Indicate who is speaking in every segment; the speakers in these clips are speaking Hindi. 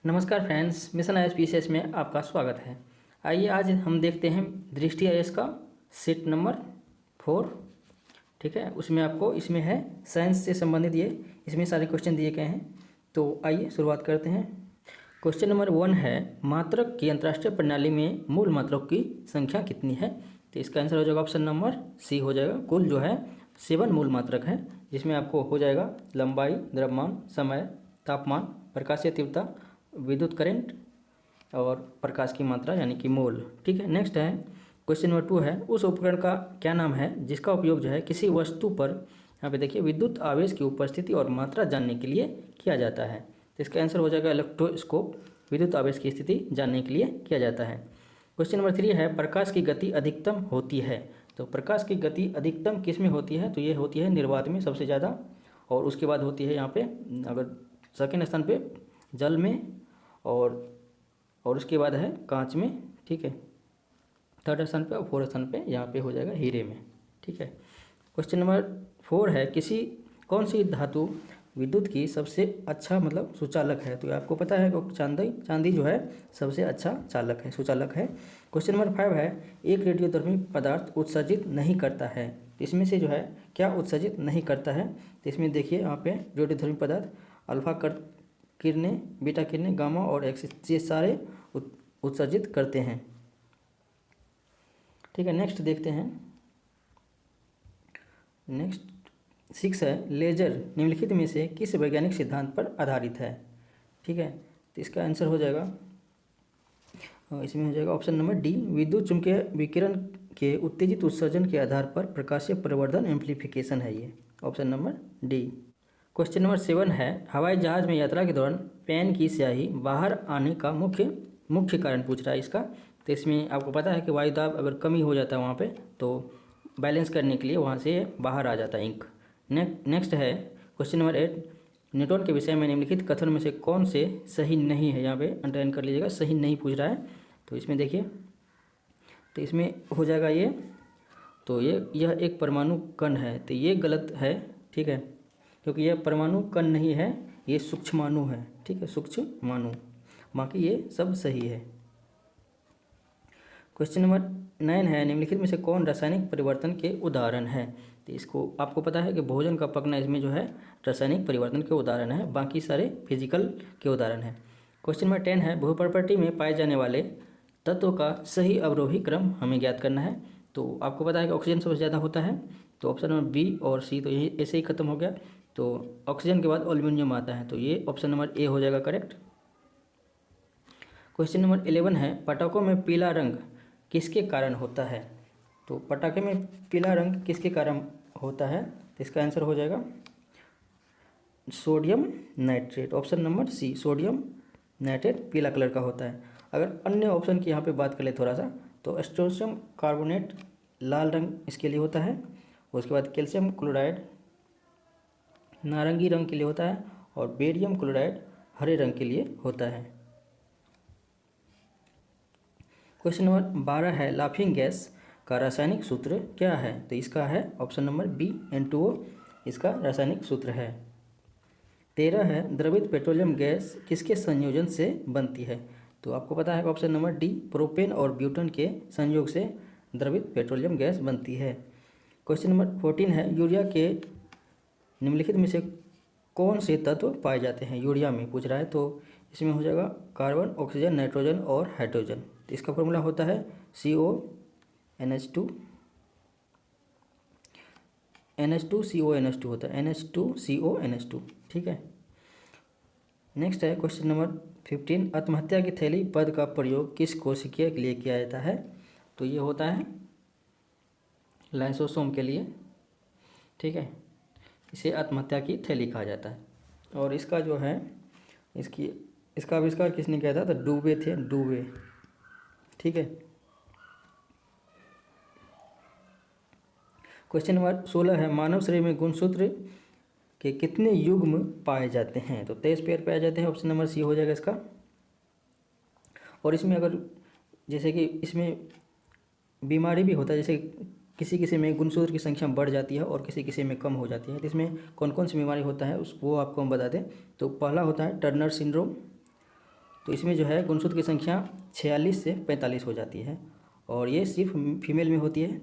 Speaker 1: नमस्कार फ्रेंड्स, मिशन आईएसपीसीएस में आपका स्वागत है। आइए आज हम देखते हैं दृष्टि आईएएस का सेट नंबर 4। ठीक है, उसमें आपको इसमें है साइंस से संबंधित ये इसमें सारे क्वेश्चन दिए गए हैं। तो आइए शुरुआत करते हैं। क्वेश्चन नंबर 1 है, मात्रक की अंतर्राष्ट्रीय प्रणाली में मूल मात्रकों की संख्या कितनी है? तो इसका आंसर हो जाएगा ऑप्शन नंबर सी हो जाएगा। कुल जो है 7 मूल मात्रक है, जिसमें आपको हो जाएगा लंबाई, द्रव्यमान, समय, तापमान, प्रकाशीय तीव्रता, विद्युत करंट और प्रकाश की मात्रा यानी कि मोल। ठीक है, नेक्स्ट है क्वेश्चन नंबर 2 है, उस उपकरण का क्या नाम है जिसका उपयोग जो है किसी वस्तु पर, यहाँ पे देखिए, विद्युत आवेश की उपस्थिति और मात्रा जानने के लिए किया जाता है। तो इसका आंसर हो जाएगा इलेक्ट्रोस्कोप। विद्युत आवेश की स्थिति जानने के लिए किया जाता है। क्वेश्चन नंबर 3 है, प्रकाश की गति अधिकतम होती है। तो प्रकाश की गति अधिकतम किस में होती है? तो ये होती है निर्वात में सबसे ज़्यादा, और उसके बाद होती है यहाँ पे अगर सेकेंड स्थान पे जल में, और उसके बाद है कांच में। ठीक है, थर्ड स्थान पे और फोर्थ स्थान पे यहाँ पे हो जाएगा हीरे में। ठीक है, क्वेश्चन नंबर 4 है, कौन सी धातु विद्युत की सबसे अच्छा मतलब सुचालक है? तो आपको पता है कि चांदी जो है सबसे अच्छा चालक है, सुचालक है। क्वेश्चन नंबर 5 है, एक रेडियोधर्मी पदार्थ उत्सर्जित नहीं करता है। तो इसमें से जो है क्या उत्सर्जित नहीं करता है? तो इसमें देखिए यहाँ पे रेडियोधर्मी पदार्थ अल्फा किरणें, बीटा किरणें, गामा और एक्स, ये सारे उत्सर्जित करते हैं। ठीक है, नेक्स्ट देखते हैं। नेक्स्ट 6 है, लेजर निम्नलिखित में से किस वैज्ञानिक सिद्धांत पर आधारित है? ठीक है, तो इसका आंसर हो जाएगा इसमें हो जाएगा ऑप्शन नंबर डी, विद्युत चुम्बकीय विकिरण के उत्तेजित उत्सर्जन के आधार पर प्रकाशीय प्रवर्धन एम्प्लीफिकेशन है ये, option number D. Question number 7 है, हवाई जहाज में यात्रा के दौरान पेन की स्याही बाहर आने का मुख्य कारण पूछ रहा है इसका। तो इसमें आपको पता है कि वायुदाब अगर कमी हो जाता है वहाँ पे, तो बैलेंस करने के लिए वहाँ से बाहर आ जाता है इंक। नेक्स्ट है क्वेश्चन नंबर 8, न्यूटन के विषय में निम्नलिखित कथन में से कौन से सही नहीं है? यहाँ पे अंडरलाइन कर लीजिएगा, सही नहीं पूछ रहा है। तो इसमें देखिए, तो इसमें हो जाएगा ये, तो यह एक परमाणु कण है, तो ये गलत है। ठीक है, क्योंकि यह परमाणु कण नहीं है, ये सूक्ष्माणु है। ठीक है, सूक्ष्माणु, बाकी ये सब सही है। क्वेश्चन नंबर 9 है, निम्नलिखित में से कौन रासायनिक परिवर्तन के उदाहरण है? तो इसको आपको पता है कि भोजन का पकना इसमें जो है रासायनिक परिवर्तन के उदाहरण है, बाकी सारे फिजिकल के उदाहरण है। क्वेश्चन नंबर 10 है, बहुप्रॉपर्टी में पाए जाने वाले तत्व का सही अवरोही क्रम हमें ज्ञात करना है। तो आपको पता है कि ऑक्सीजन सबसे ज़्यादा होता है, तो ऑप्शन नंबर बी और सी तो यही ऐसे ही खत्म हो गया। तो ऑक्सीजन के बाद एल्युमिनियम आता है, तो ये ऑप्शन नंबर ए हो जाएगा करेक्ट। क्वेश्चन नंबर 11 है, पटाखों में पीला रंग किसके कारण होता है? तो पटाखे में पीला रंग किसके कारण होता है? तो इसका आंसर हो जाएगा sodium nitrate, option number C, sodium nitrate पीला कलर का होता है। अगर अन्य ऑप्शन की यहाँ पे बात कर ले थोड़ा सा, तो स्ट्रोशियम कार्बोनेट लाल रंग इसके लिए होता है, उसके बाद कैल्शियम क्लोराइड नारंगी रंग के लिए होता है, और बेरियम क्लोराइड हरे रंग के लिए होता है। क्वेश्चन नंबर 12 है, लाफिंग गैस का रासायनिक सूत्र क्या है? तो इसका है ऑप्शन नंबर बी, N2O इसका रासायनिक सूत्र है। 13 है, द्रवित पेट्रोलियम गैस किसके संयोजन से बनती है? तो आपको पता है ऑप्शन नंबर डी, प्रोपेन और ब्यूटेन के संयोग से द्रवित पेट्रोलियम गैस बनती है। क्वेश्चन नंबर 14 है, यूरिया के निम्नलिखित में से कौन से तत्व पाए जाते हैं? यूरिया में पूछ रहा है, तो इसमें हो जाएगा कार्बन, ऑक्सीजन, नाइट्रोजन और हाइड्रोजन। तो इसका फॉर्मूला होता है CONH2 NH2CONH2 होता है, NH2CONH2। ठीक है, नेक्स्ट है क्वेश्चन नंबर 15, आत्महत्या की थैली पद का प्रयोग किस कोशिकीय के लिए किया जाता है? तो ये होता है लाइसोसोम के लिए। ठीक है, इसे आत्महत्या की थैली कहा जाता है। और इसका जो है इसका आविष्कार किसने किया था? तो डूबे थे, डूबे। ठीक है, क्वेश्चन नंबर 16 है, मानव शरीर में गुणसूत्र के कितने युग्म पाए जाते हैं? तो 23 पेयर पाए जाते हैं, ऑप्शन नंबर सी हो जाएगा इसका। और इसमें अगर जैसे कि इसमें बीमारी भी होता है, जैसे किसी किसी में गुणसूत्र की संख्या बढ़ जाती है और किसी किसी में कम हो जाती है, तो इसमें कौन कौन सी बीमारी होता है वो आपको हम बता दें। तो पहला होता है टर्नर सिंड्रोम, तो इसमें जो है गुणसूत्र की संख्या 46 से 45 हो जाती है, और ये सिर्फ फीमेल में होती है।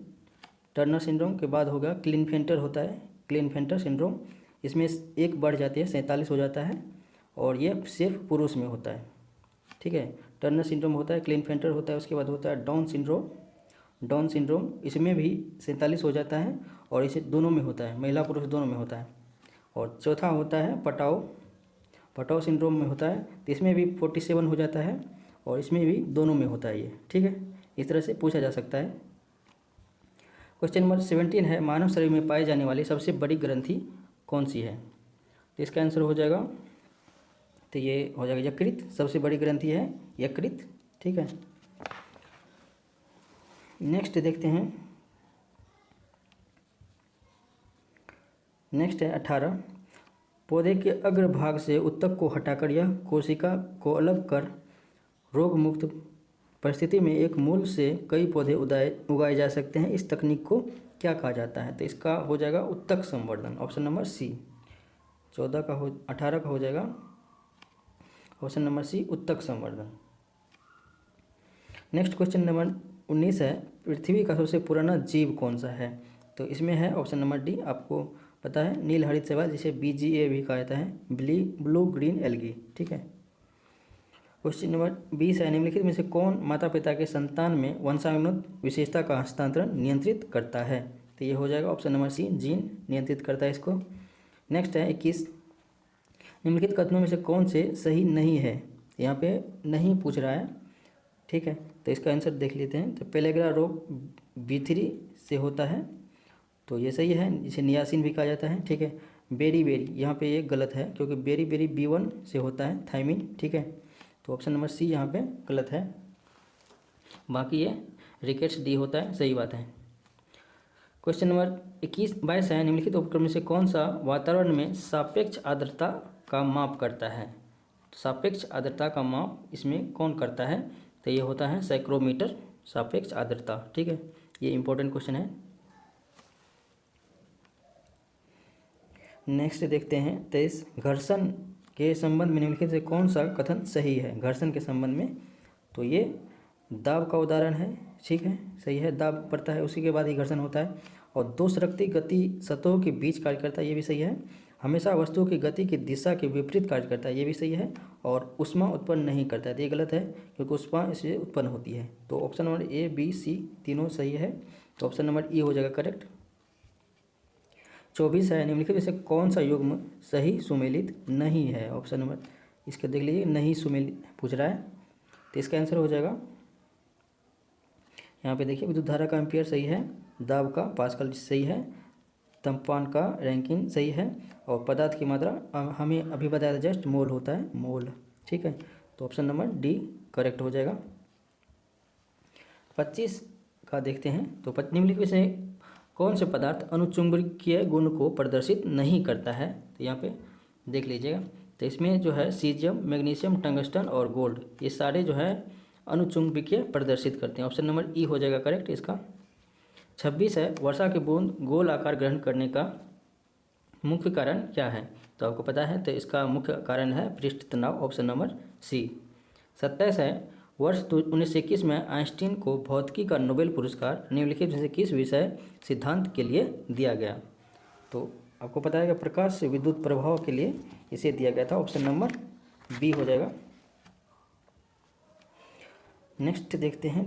Speaker 1: टर्नर सिंड्रोम के बाद होगा क्लिनफेल्टर होता है, क्लिनफेल्टर सिंड्रोम, इसमें एक बढ़ जाती है 47 हो जाता है, और ये सिर्फ पुरुष में होता है। ठीक है, टर्नर सिंड्रोम होता है, क्लिनफेल्टर होता है, उसके बाद होता है डाउन सिंड्रोम। डाउन सिंड्रोम इसमें भी 47 हो जाता है, और इसे दोनों में होता है, महिला पुरुष दोनों में होता है। और चौथा होता है पटाओ, पटाओ सिंड्रोम में होता है, तो इसमें भी 47 हो जाता है, और इसमें भी दोनों में होता है ये। ठीक है, इस तरह से पूछा जा सकता है। क्वेश्चन नंबर 17 है, मानव शरीर में पाई जाने वाली सबसे बड़ी ग्रंथि कौन सी है? तो इसका आंसर हो जाएगा, तो ये हो जाएगा यकृत, सबसे बड़ी ग्रंथि है यकृत। ठीक है, नेक्स्ट देखते हैं। नेक्स्ट है 18, पौधे के अग्रभाग से उत्तक को हटाकर यह कोशिका को अलग कर रोग मुक्त परिस्थिति में एक मूल से कई पौधे उगाए जा सकते हैं, इस तकनीक को क्या कहा जाता है? तो इसका हो जाएगा उत्तक संवर्धन, ऑप्शन नंबर सी। 18 का हो जाएगा ऑप्शन नंबर सी, उत्तक संवर्धन। नेक्स्ट क्वेश्चन नंबर 19 है, पृथ्वी का सबसे पुराना जीव कौन सा है? तो इसमें है ऑप्शन नंबर डी, आपको पता है नील हरित शैवाल, जिसे BGA भी कहा जाता है, ब्लू ग्रीन एल्गी। ठीक है, क्वेश्चन नंबर 20 है, निम्नलिखित में से कौन माता पिता के संतान में वंशानुगत विशेषता का हस्तांतरण नियंत्रित करता है? तो ये हो जाएगा ऑप्शन नंबर सी, जीन नियंत्रित करता है इसको। नेक्स्ट है 21, निम्नलिखित कथनों में से कौन से सही नहीं है? यहाँ पे नहीं पूछ रहा है। ठीक है, तो इसका आंसर देख लेते हैं। तो पेलेग्रा रोग B3 से होता है, तो ये सही है, जिसे नियासिन भी कहा जाता है। ठीक है, बेरी यहाँ पे ये गलत है, क्योंकि बेरी B1 से होता है, थायमिन। ठीक है, तो ऑप्शन नंबर सी यहाँ पे गलत है, बाकी ये रिकेट्स डी होता है, सही बात है। क्वेश्चन नंबर 22 है, निम्नलिखित उपकरण में से कौन सा वातावरण में सापेक्ष आर्द्रता का माप करता है? तो सापेक्ष आर्द्रता का माप इसमें कौन करता है? तो ये होता है साइक्रोमीटर, सापेक्ष आर्द्रता। ठीक है, ये इंपॉर्टेंट क्वेश्चन है। नेक्स्ट देखते हैं 23, घर्षण के संबंध में निम्नलिखित से कौन सा कथन सही है? घर्षण के संबंध में, तो ये दाब का उदाहरण है। ठीक है, सही है, दाब पड़ता है उसी के बाद ही घर्षण होता है। और दो सरकती गति सतहों के बीच कार्य करता है, ये भी सही है। हमेशा वस्तुओं की गति की दिशा के विपरीत कार्य करता है, ये भी सही है। और ऊष्मा उत्पन्न नहीं करता है, तो ये गलत है, क्योंकि ऊष्मा इससे उत्पन्न होती है। तो option number A, B, C तीनों सही है, तो ऑप्शन नंबर E हो जाएगा करेक्ट। 24 है, निम्नलिखित में से कौन सा युग्म सही सुमेलित नहीं है? ऑप्शन नंबर, इसके देख लीजिए, नहीं सुमेलित पूछ रहा है, तो इसका आंसर हो जाएगा, यहाँ पे देखिए, विद्युत धारा का एम्पियर सही है, दाब का पास्कल सही है, तापमान का रैंकिन सही है, और पदार्थ की मात्रा हमें अभी बताया था जस्ट, मोल होता है, मोल। ठीक है, तो ऑप्शन नंबर डी करेक्ट हो जाएगा। 25 का देखते हैं, तो निम्नलिखित में से कौन से पदार्थ अनुचुंबकीय गुण को प्रदर्शित नहीं करता है? तो यहाँ पे देख लीजिएगा, तो इसमें जो है सीजियम, मैग्नीशियम, टंगस्टन और गोल्ड, ये सारे जो है अनुचुंबकीय प्रदर्शित करते हैं। ऑप्शन नंबर E हो जाएगा करेक्ट इसका। 26 है, वर्षा के बूंद गोल आकार ग्रहण करने का मुख्य कारण क्या है? तो आपको पता है, तो इसका मुख्य कारण है पृष्ठ तनाव, ऑप्शन नंबर C। 27 है, वर्ष 1921 में आइंस्टीन को भौतिकी का नोबेल पुरस्कार निम्नलिखित में से किस विषय सिद्धांत के लिए दिया गया? तो आपको पता है कि प्रकाश से विद्युत प्रभाव के लिए इसे दिया गया था, ऑप्शन नंबर B हो जाएगा। नेक्स्ट देखते हैं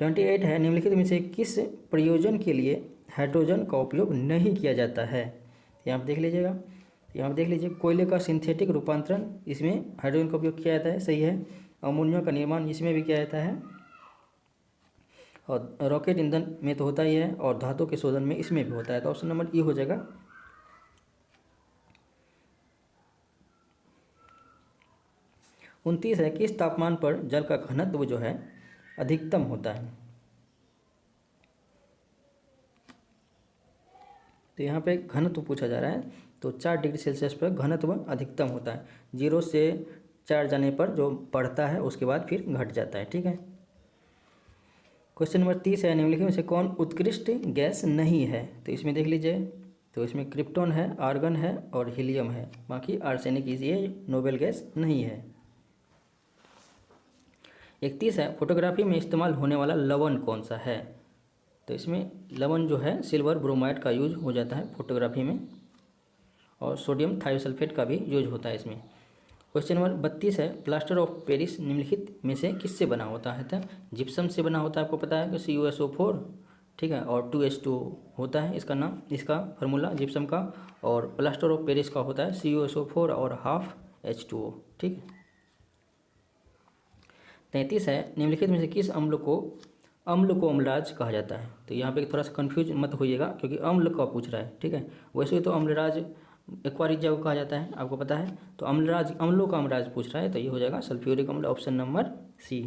Speaker 1: 28 है, निम्नलिखित में से किस प्रयोजन के लिए हाइड्रोजन का उपयोग नहीं किया जाता है? यहाँ पर देख लीजिएगा, यहाँ पर देख लीजिए, कोयले का सिंथेटिक रूपांतरण, इसमें हाइड्रोजन का उपयोग किया जाता है, सही है। अमोनिया का निर्माण इसमें भी किया जाता है, और रॉकेट ईंधन में तो होता ही है, और धातु के शोधन में इसमें भी होता है, तो ऑप्शन नंबर E हो जाएगा। 29 है, किस तापमान पर जल का घनत्व जो है अधिकतम होता है? तो यहाँ पे घनत्व पूछा जा रहा है, तो 4 डिग्री सेल्सियस पर घनत्व अधिकतम होता है, 0 से 4 जाने पर जो बढ़ता है उसके बाद फिर घट जाता है। ठीक है, क्वेश्चन नंबर 30 है, निम्नलिखित में से कौन उत्कृष्ट गैस नहीं है? तो इसमें देख लीजिए, तो इसमें क्रिप्टॉन है, आर्गन है और हीलियम है, बाकी आर्सेनिक ये नोबेल गैस नहीं है। 31 है, फोटोग्राफी में इस्तेमाल होने वाला लवण कौन सा है? तो इसमें लवण जो है सिल्वर ब्रोमाइड का यूज हो जाता है फोटोग्राफी में, और सोडियम थायोसल्फेट का भी यूज होता है इसमें। क्वेश्चन नंबर 32 है, प्लास्टर ऑफ पेरिस निम्नलिखित में से किससे बना होता है? तो जिप्सम से बना होता है, आपको पता है कि CuSO4, ठीक है, और 2H2 होता है इसका नाम, इसका फार्मूला जिप्सम का। और प्लास्टर ऑफ पेरिस का होता है CuSO4 और हाफ H2O, ठीक है। 33 है, निम्नलिखित में से किस अम्ल को अम्लराज कहा जाता है? तो यहाँ पे थोड़ा सा कन्फ्यूज मत होइएगा, क्योंकि अम्ल का पूछ रहा है, ठीक है। वैसे तो अम्लराज एक्वारिजा को कहा जाता है, आपको पता है। तो अम्लराज, अम्लों का अम्लराज पूछ रहा है, तो ये हो जाएगा सल्फ्यूरिक अम्ल, ऑप्शन नंबर सी।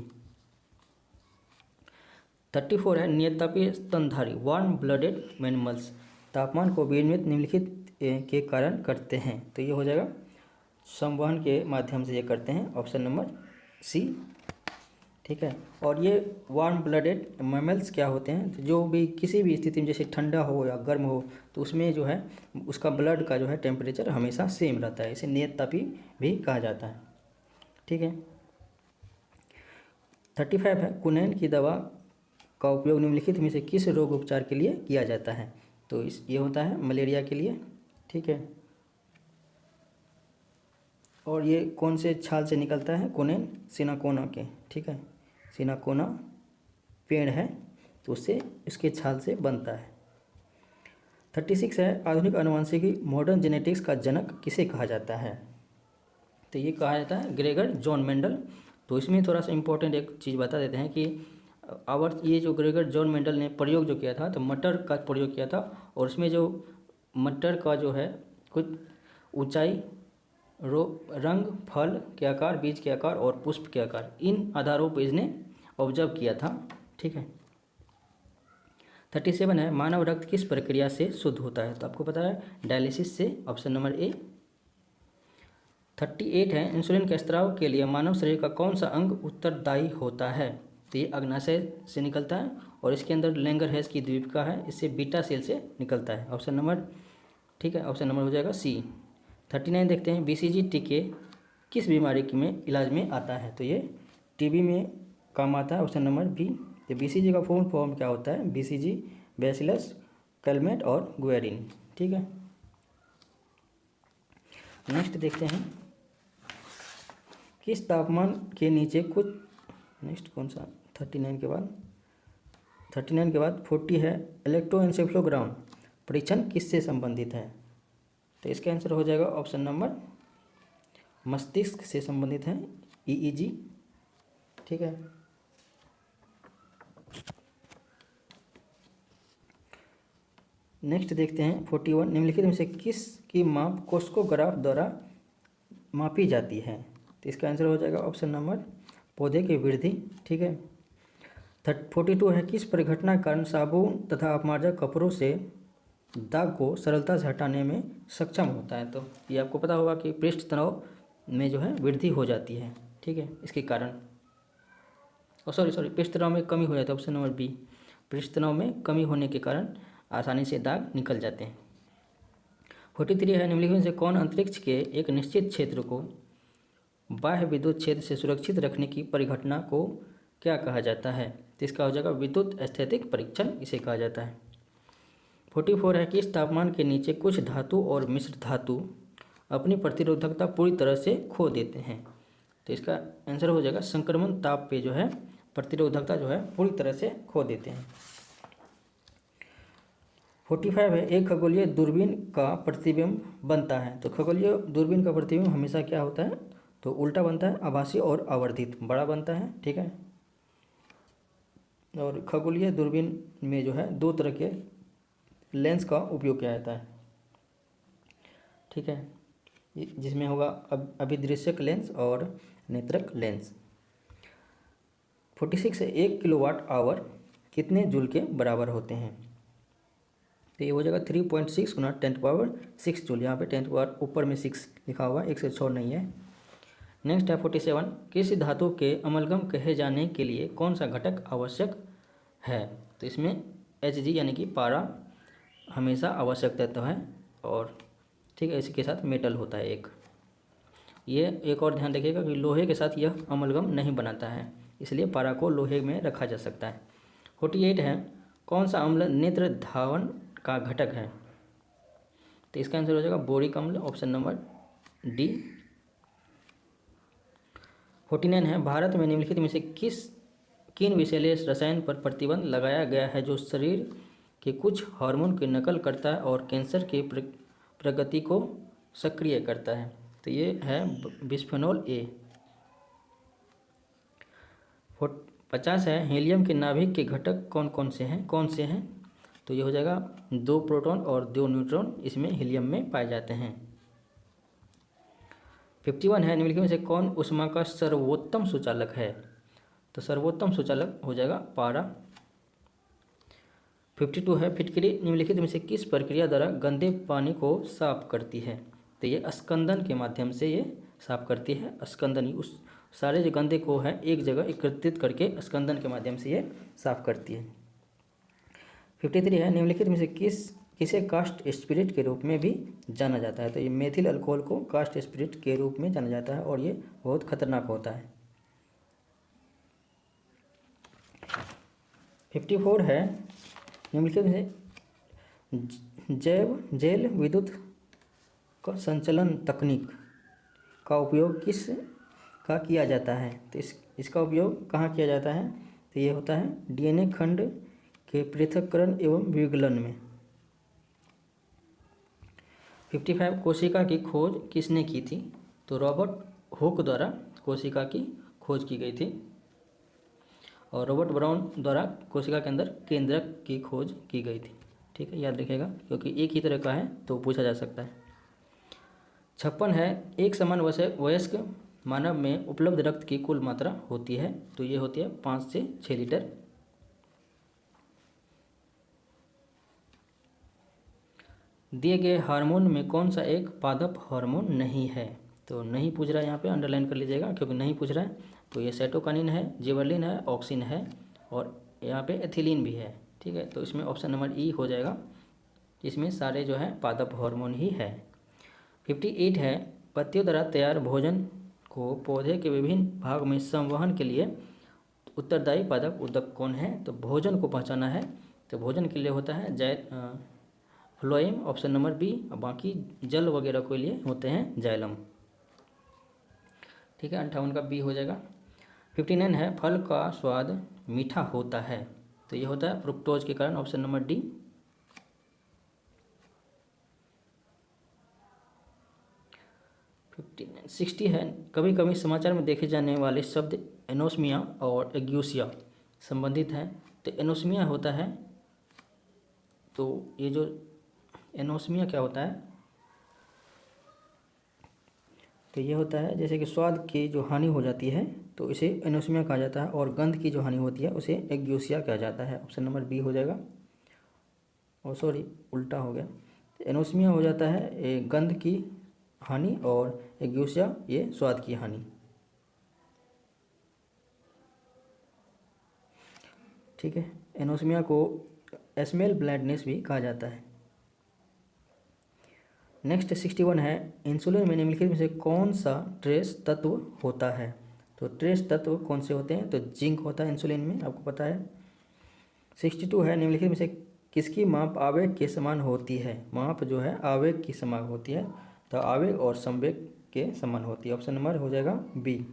Speaker 1: 34 है, नियतापीय स्तनधारी वार्म ब्लडेड मैनिमल्स तापमान को विनियमित निम्नलिखित के कारण करते हैं? तो ये हो जाएगा संवहन के माध्यम से ये करते हैं, ऑप्शन नंबर सी, ठीक है। और ये वार्म ब्लडेड मैमल्स क्या होते हैं? तो जो भी किसी भी स्थिति में, जैसे ठंडा हो या गर्म हो, तो उसमें जो है उसका ब्लड का जो है टेम्परेचर हमेशा सेम रहता है, इसे नियततापी भी कहा जाता है, ठीक है। 35 है, कुनैन की दवा का उपयोग निम्नलिखित में से किस रोग उपचार के लिए किया जाता है? तो ये होता है मलेरिया के लिए, ठीक है। और ये कौन से छाल से निकलता है? कुनैन सिनाकोना के, ठीक है, सिनाकोना पेड़ है, तो उससे इसके छाल से बनता है। 36 है, आधुनिक आनुवंशिकी मॉडर्न जेनेटिक्स का जनक किसे कहा जाता है? तो ये कहा जाता है ग्रेगर जॉन मेंडल। तो इसमें थोड़ा सा इंपॉर्टेंट एक चीज़ बता देते हैं कि ये जो ग्रेगर जॉन मेंडल ने प्रयोग जो किया था, तो मटर का प्रयोग किया था, और उसमें जो मटर का जो है कुछ ऊंचाई, रंग, फल के आकार, बीज के आकार और पुष्प के आकार, इन आधारों पर इसने ऑब्जर्व किया था, ठीक है। 37 है, मानव रक्त किस प्रक्रिया से शुद्ध होता है? तो आपको पता है डायलिसिस से, ऑप्शन नंबर ए। 38 है, इंसुलिन के स्राव के लिए मानव शरीर का कौन सा अंग उत्तरदायी होता है? तो ये अग्नाशय से निकलता है, और इसके अंदर लैंगरहैज़ की द्वीपिका है, इससे बीटा सेल से निकलता है, ऑप्शन नंबर, ठीक है, ऑप्शन नंबर हो जाएगा सी। 39 देखते हैं, BCG टीके किस बीमारी में इलाज में आता है? तो ये TB में काम आता है, ऑप्शन नंबर बी। तो BCG का फुल फॉर्म क्या होता है? BCG बैसिलस कैलमेट और गुएरिन, ठीक है। नेक्स्ट देखते हैं, किस तापमान के नीचे कुछ, नेक्स्ट कौन सा, 39 के बाद 40 है, इलेक्ट्रोएन्सेफेलोग्राम परीक्षण किससे संबंधित है? तो इसका आंसर हो जाएगा ऑप्शन नंबर मस्तिष्क से संबंधित है, EEG, ठीक है। नेक्स्ट देखते हैं 41, निम्नलिखित में से किस की माप कोस्कोग्राफ द्वारा मापी जाती है? तो इसका आंसर हो जाएगा ऑप्शन नंबर पौधे की वृद्धि, ठीक है। 42 है, किस परिघटना के कारण साबुन तथा अपमार्जक कपड़ों से दाग को सरलता से हटाने में सक्षम होता है? तो ये आपको पता होगा कि पृष्ठ तनाव में जो है वृद्धि हो जाती है, ठीक है, इसके कारण, सॉरी पृष्ठ तनाव में कमी हो जाती है, ऑप्शन नंबर बी, पृष्ठ तनाव में कमी होने के कारण आसानी से दाग निकल जाते हैं। 43 है, निम्नलिखित में से कौन अंतरिक्ष के एक निश्चित क्षेत्र को बाह्य विद्युत क्षेत्र से सुरक्षित रखने की परिघटना को क्या कहा जाता है? तो इसका हो जाएगा विद्युत स्थैतिक परीक्षण, इसे कहा जाता है। 44 है, कि इस तापमान के नीचे कुछ धातु और मिश्र धातु अपनी प्रतिरोधकता पूरी तरह से खो देते हैं? तो इसका आंसर हो जाएगा संक्रमण ताप पे जो है प्रतिरोधकता जो है पूरी तरह से खो देते हैं। 45 है, एक खगोलीय दूरबीन का प्रतिबिंब बनता है। तो खगोलीय दूरबीन का प्रतिबिंब हमेशा क्या होता है? तो उल्टा बनता है, आभासी और आवर्धित, बड़ा बनता है, ठीक है। और खगोलीय दूरबीन में जो है दो तरह के लेंस का उपयोग किया जाता है, ठीक है, जिसमें होगा अभिदृश्यक लेंस और नेत्रक लेंस। 46 है, 1 किलोवाट आवर कितने जूल के बराबर होते हैं? तो ये हो जाएगा 3.6 गुना 10⁻6 जूल। यहाँ पे 10 ऊपर में 6 लिखा हुआ, 1 से 6 नहीं है। नेक्स्ट है 47, किसी धातु के अमलगम कहे जाने के लिए कौन सा घटक आवश्यक है? तो इसमें Hg यानी कि पारा, हमेशा आवश्यक तत्व है। और ठीक है, इसी के साथ मेटल होता है एक। ये एक और ध्यान रखिएगा कि लोहे के साथ यह अमलगम नहीं बनाता है, इसलिए पारा को लोहे में रखा जा सकता है। 48 है, कौन सा अम्ल नेत्र धावन का घटक है? तो इसका आंसर हो जाएगा बोरिक अम्ल, ऑप्शन नंबर डी। 49 है, भारत में निम्नलिखित में से किन विषैले रसायन पर प्रतिबंध लगाया गया है जो शरीर के कुछ हार्मोन की नकल करता है और कैंसर के प्रगति को सक्रिय करता है? तो ये है बिस्फेनॉल ए। 50 है, हीलियम के नाभिक के घटक कौन से हैं? तो ये हो जाएगा 2 प्रोटॉन और 2 न्यूट्रॉन इसमें हीलियम में पाए जाते हैं। 51 है, निम्नलिखित में से कौन ऊष्मा का सर्वोत्तम सुचालक है? तो सर्वोत्तम सुचालक हो जाएगा पारा। 52 है, फिटकरी निम्नलिखित में से किस प्रक्रिया द्वारा गंदे पानी को साफ करती है? तो ये स्कंदन के माध्यम से ये साफ करती है। स्कंदन, उस सारे जो गंदे को है एक जगह एकत्रित करके स्कंदन के माध्यम से ये साफ करती है। 53 है, निम्नलिखित में से किसे कास्ट स्पिरिट के रूप में भी जाना जाता है? तो ये मेथिल अल्कोहल को कास्ट स्पिरिट के रूप में जाना जाता है और ये बहुत खतरनाक होता है। 54 है, निम्नलिखित में से जैव विद्युत का संचलन तकनीक का उपयोग का किया जाता है? तो इसका उपयोग कहाँ किया जाता है? तो ये होता है डीएनए खंड के पृथक्करण एवं विगलन में। 55 कोशिका की खोज किसने की थी? तो रॉबर्ट हुक द्वारा कोशिका की खोज की गई थी और रॉबर्ट ब्राउन द्वारा कोशिका के अंदर केंद्रक की खोज की गई थी। ठीक है, याद रखिएगा क्योंकि एक ही तरह का है तो पूछा जा सकता है। 56 है, एक समान वयस्क मानव में उपलब्ध रक्त की कुल मात्रा होती है? तो ये होती है 5 से 6 लीटर। दिए गए हार्मोन में कौन सा एक पादप हार्मोन नहीं है? तो नहीं पूछ रहा है, यहाँ पे अंडरलाइन कर लीजिएगा क्योंकि नहीं पूछ रहा है। तो ये साइटोकानिन है, जिबरलिन है, ऑक्सिन है और यहाँ पे एथिलीन भी है। ठीक है, तो इसमें ऑप्शन नंबर ई हो जाएगा, इसमें सारे जो है पादप हार्मोन ही है। 58 है, पत्तियों द्वारा तैयार भोजन को पौधे के विभिन्न भाग में संवहन के लिए उत्तरदायी पादप ऊतक कौन है? तो भोजन को पहचाना है तो भोजन के लिए होता है फ्लोएम, ऑप्शन नंबर बी। और बाकी जल वगैरह के लिए होते हैं जाइलम। ठीक है, 58 का बी हो जाएगा। 59 है, फल का स्वाद मीठा होता है? तो ये होता है फ्रुक्टोज के कारण, ऑप्शन नंबर डी। 60 है, कभी कभी समाचार में देखे जाने वाले शब्द एनोस्मिया और एग्यूसिया संबंधित हैं? तो एनोस्मिया होता है, तो ये जो एनोस्मिया क्या होता है? तो ये होता है जैसे कि स्वाद की जो हानि हो जाती है तो इसे एनोस्मिया कहा जाता है और गंध की जो हानि होती है उसे एग्यूसिया कहा जाता है। ऑप्शन नंबर बी हो जाएगा। और सॉरी, उल्टा हो गया। एनोस्मिया हो जाता है गंध की हानि और एग्यूसिया ये स्वाद की हानि। ठीक है, एनोस्मिया को स्मेल ब्लाइंडनेस भी कहा जाता है। नेक्स्ट 61 है, इंसुलिन में निम्नलिखित में से कौन सा ट्रेस तत्व होता है? तो ट्रेस तत्व कौन से होते हैं? तो जिंक होता है इंसुलिन में, आपको पता है। 62 है, निम्नलिखित में से किसकी माप आवेग के समान होती है? माप जो है आवेग की समान होती है, तो आवेग और संवेग के समान होती है। ऑप्शन नंबर हो जाएगा बी।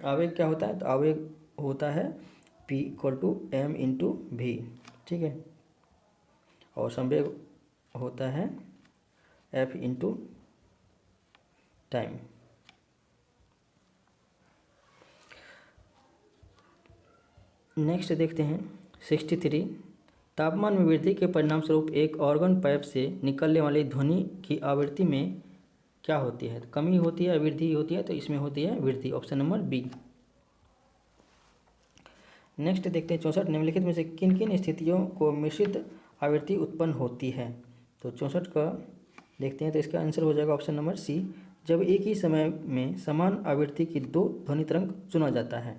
Speaker 1: आवेग क्या होता है? तो आवेग होता है P = m/v। ठीक है, और संवेग होता है F × टाइम। नेक्स्ट देखते हैं 63, तापमान में वृद्धि के परिणाम स्वरूप एक ऑर्गन पाइप से निकलने वाली ध्वनि की आवृत्ति में क्या होती है? कमी होती है, वृद्धि होती है? तो इसमें होती है वृद्धि, ऑप्शन नंबर बी। नेक्स्ट देखते हैं 64, निम्नलिखित में से किन किन स्थितियों को मिश्रित आवृत्ति उत्पन्न होती है? तो 64 का देखते हैं, तो इसका आंसर हो जाएगा ऑप्शन नंबर सी, जब एक ही समय में समान आवृत्ति की 2 ध्वनि तरंग चुना जाता है।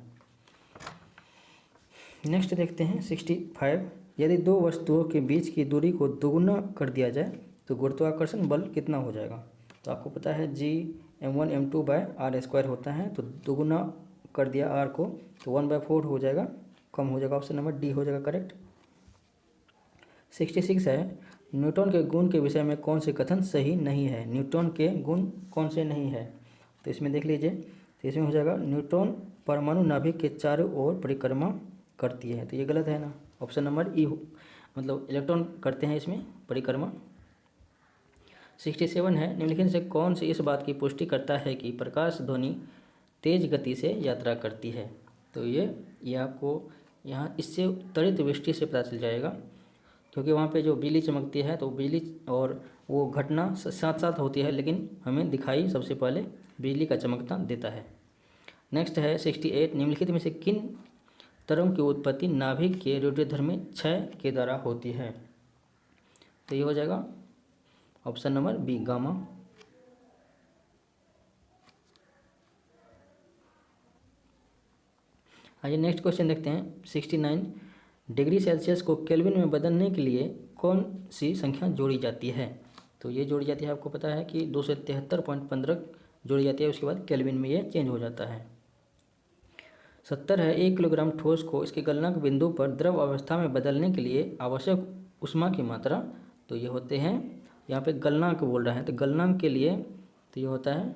Speaker 1: नेक्स्ट देखते हैं 65, यदि दो वस्तुओं के बीच की दूरी को दोगुना कर दिया जाए तो गुरुत्वाकर्षण बल कितना हो जाएगा। तो आपको पता है G m1m2/r² होता है, तो दोगुना कर दिया r को तो 1/4 हो जाएगा, कम हो जाएगा। ऑप्शन नंबर डी हो जाएगा करेक्ट। 66 है, न्यूटन के गुण के विषय में कौन से कथन सही नहीं है। न्यूटन के गुण कौन से नहीं है, तो इसमें देख लीजिए, तो इसमें हो जाएगा न्यूटन परमाणु नाभिक के चारों ओर परिक्रमा करती है, तो ये गलत है ना। ऑप्शन नंबर ई, मतलब इलेक्ट्रॉन करते हैं इसमें परिक्रमा। 67 है, निम्नलिखित से कौन सी इस बात की पुष्टि करता है कि प्रकाश ध्वनि तेज गति से यात्रा करती है। तो ये आपको यहाँ इससे त्वरित दृष्टि से पता चल जाएगा, क्योंकि वहाँ पे जो बिजली चमकती है तो बिजली और वो घटना साथ साथ होती है, लेकिन हमें दिखाई सबसे पहले बिजली का चमकना देता है। नेक्स्ट है 68, निम्नलिखित में से किन तरंग की उत्पत्ति नाभिक के रेडियोधर्मी क्षय के द्वारा होती है। तो ये हो जाएगा ऑप्शन नंबर बी, गामा। आइए नेक्स्ट क्वेश्चन देखते हैं। 69, डिग्री सेल्सियस को केल्विन में बदलने के लिए कौन सी संख्या जोड़ी जाती है। तो ये जोड़ी जाती है, आपको पता है कि 273.15 जोड़ी जाती है, उसके बाद केल्विन में ये चेंज हो जाता है। 70 है, 1 किलोग्राम ठोस को इसके गलनांक बिंदु पर द्रव अवस्था में बदलने के लिए आवश्यक ऊष्मा की मात्रा। तो ये होते हैं, यहाँ पे गलनांक बोल रहा है, तो गलनांक के लिए तो ये होता है,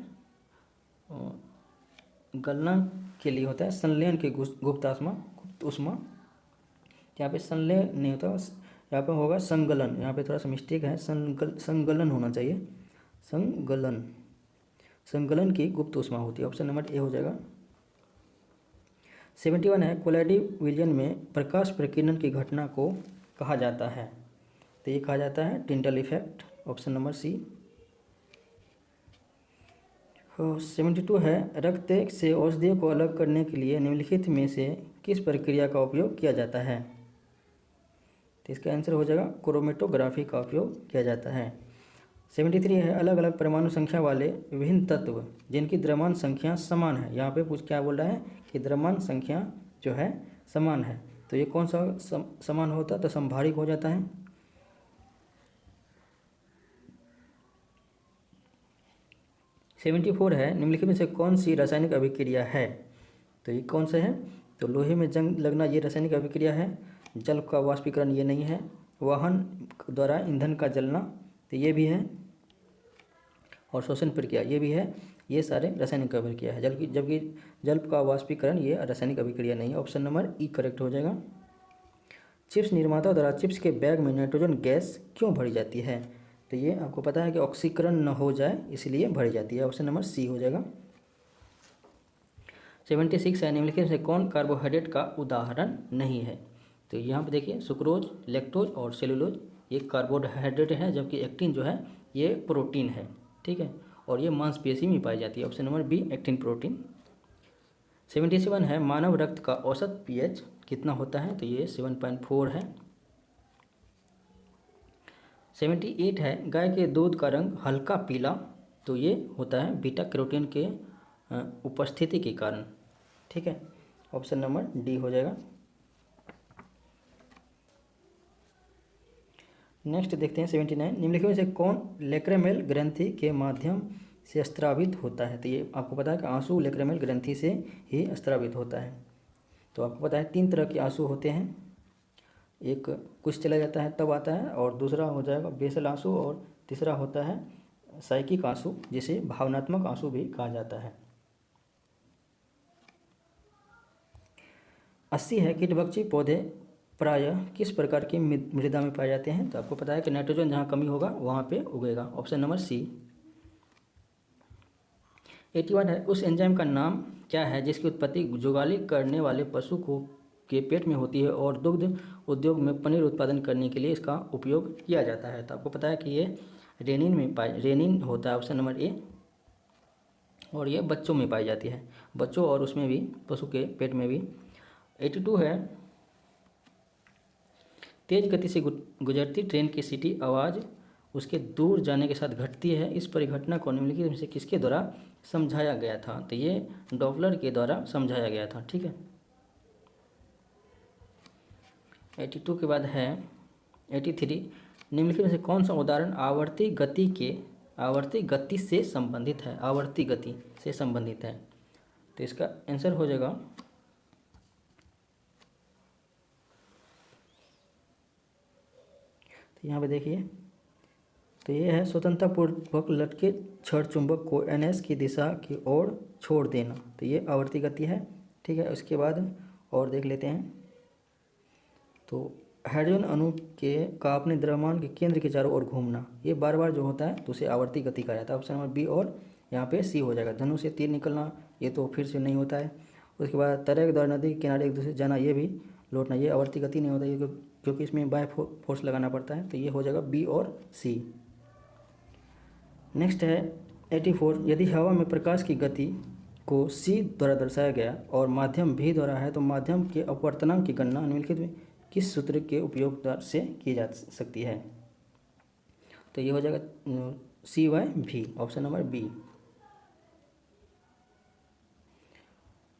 Speaker 1: गलनांक के लिए होता है संलयन की गुप्त ऊष्मा। यहाँ पे संलयन नहीं होता, यहाँ पे होगा संगलन, यहाँ पे थोड़ा सा मिस्टेक है, संगलन होना चाहिए, संगलन की गुप्त ऊष्मा होती है। ऑप्शन नंबर ए हो जाएगा। 71 है, कोलाइडिव विलयन में प्रकाश प्रकीर्णन की घटना को कहा जाता है। तो ये कहा जाता है Tyndall effect. Option number C. 72 है, रक्त से औषधियों को अलग करने के लिए निम्नलिखित में से किस प्रक्रिया का उपयोग किया जाता है। तो इसका आंसर हो जाएगा क्रोमेटोग्राफी का उपयोग किया जाता है। 73 है, अलग अलग परमाणु संख्या वाले विभिन्न तत्व जिनकी द्रव्यमान संख्या समान है। यहाँ पे क्या बोल रहा है कि द्रव्यमान संख्या जो है समान है, तो ये कौन सा समान होता है, तो समभारिक हो जाता है। 74 है, निम्नलिखित में से कौन सी रासायनिक अभिक्रिया है। तो ये कौन सा है, तो लोहे में जंग लगना ये रासायनिक अभिक्रिया है। जल का वाष्पीकरण ये नहीं है। वाहन द्वारा ईंधन का जलना तो ये भी है, और शोषण प्रक्रिया ये भी है। ये सारे रासायनिक अभिक्रिया है, जबकि जल का वाष्पीकरण ये रासायनिक अभिक्रिया नहीं है। ऑप्शन नंबर ई करेक्ट हो जाएगा। चिप्स निर्माता द्वारा चिप्स के बैग में नाइट्रोजन गैस क्यों भरी जाती है। तो ये आपको पता है कि ऑक्सीकरण न हो जाए इसलिए भरी जाती है। ऑप्शन नंबर सी हो जाएगा। 76 है, निम्नलिखित से कौन कार्बोहाइड्रेट का उदाहरण नहीं है। तो यहाँ पे देखिए सुक्रोज, लैक्टोज और सेलुलोज ये कार्बोहाइड्रेट है, जबकि एक्टिन जो है ये प्रोटीन है, ठीक है, और ये मांसपेशी में पाई जाती है। Option number B actin protein. 77 है, मानव रक्त का औसत पीएच कितना होता है। तो ये 7.4 है। 78 है, गाय के दूध का रंग हल्का पीला, तो ये होता है बीटा कैरोटीन के उपस्थिति के कारण, ठीक है। ऑप्शन नंबर डी हो जाएगा। नेक्स्ट देखते हैं 79, निम्नलिखित में से कौन लेक्रेमेल ग्रंथि के माध्यम से स्त्रावित होता है। तो ये आपको पता है कि आंसू लेक्रेमेल ग्रंथि से ही स्त्रावित होता है। तो आपको पता है 3 तरह के आंसू होते हैं, एक कुछ चला जाता है तब आता है, और दूसरा हो जाएगा बेसल आंसू, और तीसरा होता है साइकिक आंसू, जिसे भावनात्मक आंसू भी कहा जाता है। 80 है, कीटभक्षी पौधे प्रायः किस प्रकार की मृदा में पाए जाते हैं। तो आपको पता है कि नाइट्रोजन जहाँ कमी होगा वहाँ पे उगेगा। ऑप्शन नंबर सी। 81 है, उस एंजाइम का नाम क्या है जिसकी उत्पत्ति जुगाली करने वाले पशु को के पेट में होती है और दुग्ध उद्योग में पनीर उत्पादन करने के लिए इसका उपयोग किया जाता है। तो आपको पता है कि ये रेनिन होता है। ऑप्शन नंबर ए, और ये बच्चों में पाई जाती है, बच्चों और उसमें भी पशु के पेट में भी। 82 है, तेज गति से गुजरती ट्रेन की सीटी आवाज़ उसके दूर जाने के साथ घटती है। इस परिघटना को निम्नलिखित में से किसके द्वारा समझाया गया था। तो ये डॉपलर के द्वारा समझाया गया था, ठीक है। 82 के बाद है 83, निम्नलिखित में से कौन सा उदाहरण आवर्ती गति से संबंधित है? आवर्ती गति से संबंधित है, तो इसका आंसर हो जाएगा तो यहाँ पे देखिए, तो ये है स्वतंत्रतापूर्वक लटके छड़ चुंबक को ns की दिशा की ओर छोड़ देना, तो ये आवर्ती गति है। ठीक है, उसके बाद और देख लेते हैं। तो हाइड्रोजन अणु का अपने द्रव्यमान के केंद्र के चारों ओर घूमना, ये बार बार जो होता है तो उसे आवर्ती गति कहा जाता है। ऑप्शन नंबर बी और यहाँ पे सी हो जाएगा। धनुष से तीर निकलना, ये तो फिर से नहीं होता है। उसके बाद तरह के द्वारा नदी के किनारे एक दूसरे से जाना, ये भी लौटना, ये आवर्ती गति नहीं होता, ये क्योंकि इसमें बाय फोर्स लगाना पड़ता है, तो ये हो जाएगा बी और सी। नेक्स्ट है 84, यदि हवा में प्रकाश की गति को c द्वारा दर्शाया गया और माध्यम v द्वारा है, तो माध्यम के अपवर्तनांक की गणना निम्नलिखित में किस सूत्र के उपयोग से की जा सकती है? तो ये हो जाएगा C/V, ऑप्शन नंबर बी।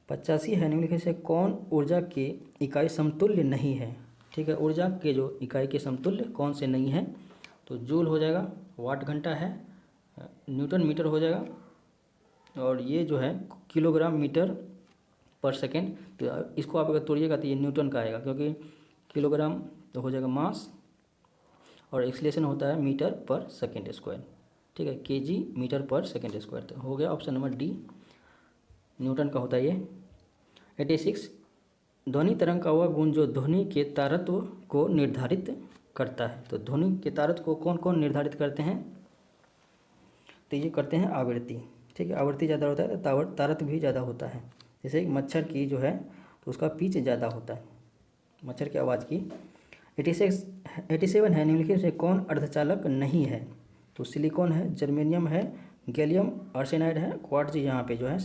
Speaker 1: 85 है, निम्नलिखित से कौन ऊर्जा की इकाई समतुल्य नहीं है? ठीक है, ऊर्जा के जो इकाई के समतुल्य कौन से नहीं है? तो जूल हो जाएगा, वाट घंटा है, न्यूटन मीटर हो जाएगा, और ये जो है किलोग्राम मीटर पर सेकेंड। तो इसको आप अगर तोड़िएगा तो ये न्यूटन का आएगा, क्योंकि किलोग्राम तो हो जाएगा मास, और एक्सीलरेशन होता है मीटर पर सेकेंड स्क्वायर। ठीक है, केजी मीटर पर सेकेंड स्क्वायर, तो हो गया ऑप्शन नंबर डी, न्यूटन का होता है ये। 86, ध्वनि तरंग का वह गुण जो ध्वनि के तारत्व को निर्धारित करता है। तो ध्वनि के तारत्व को कौन कौन निर्धारित करते हैं? तो ये करते हैं आवृत्ति। ठीक है, आवृत्ति ज़्यादा होता है तो तारत्व भी ज़्यादा होता है। जैसे मच्छर की जो है तो उसका पिच ज़्यादा होता है, मच्छर की आवाज़ की। 87 है, निम्नलिखित से कौन अर्धचालक नहीं है? तो सिलिकॉन है, जर्मेनियम है, गैलियम आर्सेनाइड है, क्वार्ट्ज यहाँ पे जो है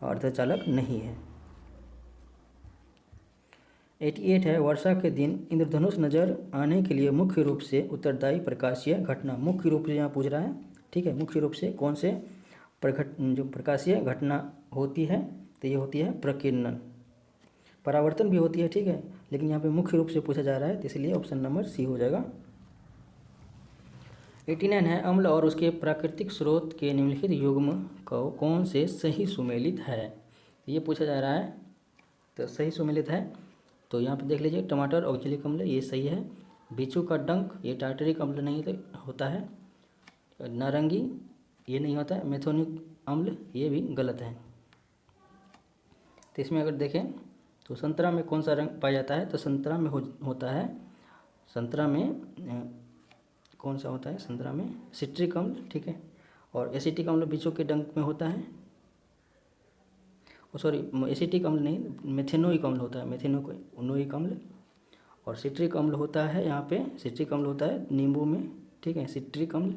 Speaker 1: अर्धचालक नहीं है। 88 है, वर्षा के दिन इंद्रधनुष नजर आने के लिए मुख्य रूप से उत्तरदायी प्रकाशीय घटना, मुख्य रूप से यहाँ पूछ रहा है। ठीक है, मुख्य रूप से कौन से जो प्रकाशीय घटना होती है? तो ये होती है प्रकीर्णन। परावर्तन भी होती है, ठीक है, लेकिन यहाँ पे मुख्य रूप से पूछा जा रहा है, तो इसलिए ऑप्शन नंबर सी हो जाएगा। 89 है, अम्ल और उसके प्राकृतिक स्रोत के निम्नलिखित युग्म को कौन से सही सुमेलित है? ये पूछा जा रहा है, तो सही सुमेलित है तो यहाँ पे देख लीजिए, टमाटर ऑक्जेलिक अम्ल ये सही है, बिच्छू का डंक ये टार्टरिक अम्ल नहीं होता है, नारंगी ये नहीं होता है, मेथोनिक अम्ल ये भी गलत है। तो इसमें अगर देखें तो संतरा में कौन सा रंग पाया जाता है? तो संतरा में होता है, संतरा में कौन सा होता है? संतरा में सिट्रिक अम्ल, ठीक है, और एसिटिक अम्ल बिच्छू के डंक में होता है, सॉरी एसिटिक अम्ल नहीं, मेथेनोइक अम्ल होता है, मेथेनोइक अम्ल, और सिट्रिक अम्ल होता है यहाँ पे, सिट्रिक अम्ल होता है नींबू में, ठीक है, सिट्रिक अम्ल।